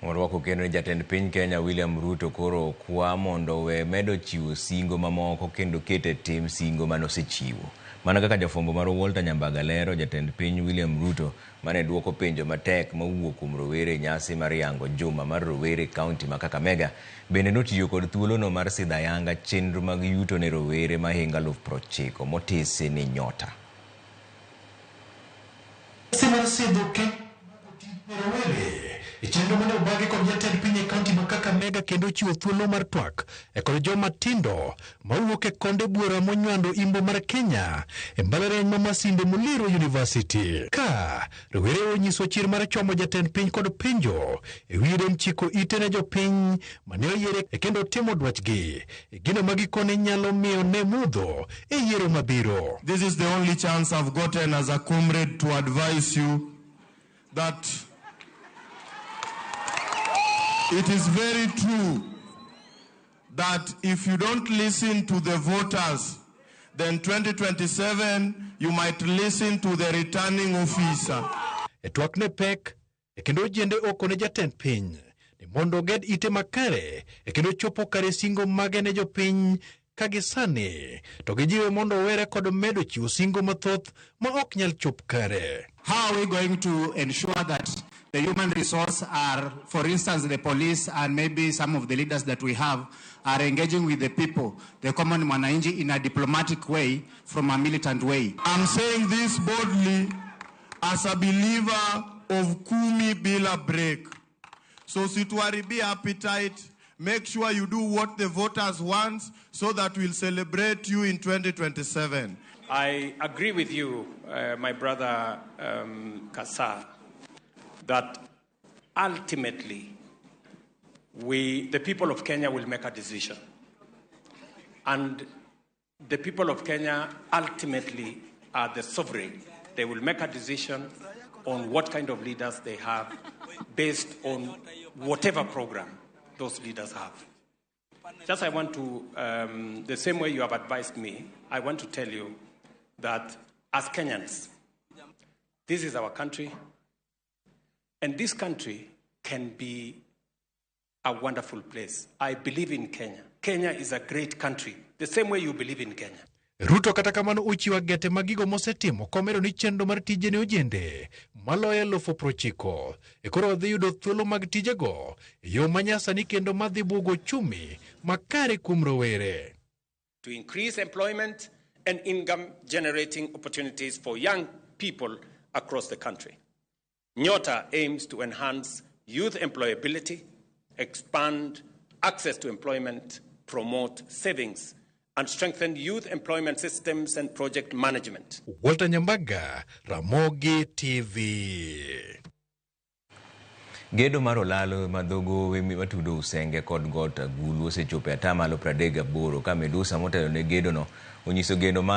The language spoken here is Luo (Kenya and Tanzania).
Orwako kendo Jatend piny Kenya William Ruto koro okwa mondo we medo chiwo singo mamoko kendo kete tim singo manosechiwo. Mana kaka jafombo mar Walter Nyambaga lero, Jatend piny William Ruto mane duoko penjo matek mawuok kuom rowere nyasi mar yango juma mar rowere kaunti ma Kakamega bende notiyo kod thuolono mar sidayanga chenro mag yuto ne rowere mahinga 90,000 motese ni nyota. Chenro mane obagi kod jatend piny e kaunti ma Kakamega kendo chiwo thuolo mar twak kod joma tindo mawuok e konde buora monywando imbo mar Kenya e mbalariany ma Masinde Muliro University. Ka rowere onyiso chir mar chomo jatend piny kod penjo e wi dem chiko ite ne jopiny mane oyiere kendo timo dwachgi gino magikone nyalo miyo ne mudho e yiero mabiro. This is the only chance I've gotten as a comrade to advise you that it is very true that if you don't listen to the voters, then 2027 you might listen to the returning officer. Twak ne pek kendo jende oko ne jatend piny ni mondo ged ite makare kendo chopo kare singo mage ne jopiny kagisani to gijiwe mondo were kod medo chiwo singo mathoth ma ok nyal chop kare. How are we going to ensure that the human resource are, for instance, the police and maybe some of the leaders that we have are engaging with the people, the common mwananchi, in a diplomatic way from a militant way? I'm saying this boldly as a believer of kumi bila break. So situaribi appetite, make sure you do what the voters want so that we'll celebrate you in 2027. I agree with you, my brother Kasa, that ultimately the people of Kenya will make a decision. And the people of Kenya ultimately are the sovereign. They will make a decision on what kind of leaders they have based on whatever program those leaders have. Just I want to, the same way you have advised me, I want to tell you that as Kenyans, this is our country, and this country can be a wonderful place. I believe in Kenya. Kenya is a great country, the same way you believe in Kenya. Ruto kata kamano uchiwa gete magigo mosetimo komero ni chenro mar tije ne ojende maloyo 90,000 koro odhi yudo thuolo mag tijego yo manyasani kendo madhi bugo chumi makare kuom rowere. To increase employment and income generating opportunities for young people across the country. Nyota aims to enhance youth employability, expand access to employment, promote savings, and strengthen youth employment systems and project management. Walter Nyambaga, Ramogi TV. Gedo mar olalo madhogo wemi matudo usenge kod got agulu osechopo atamalo 38 ka Medusa motelo ne gedo no onyiso geno mar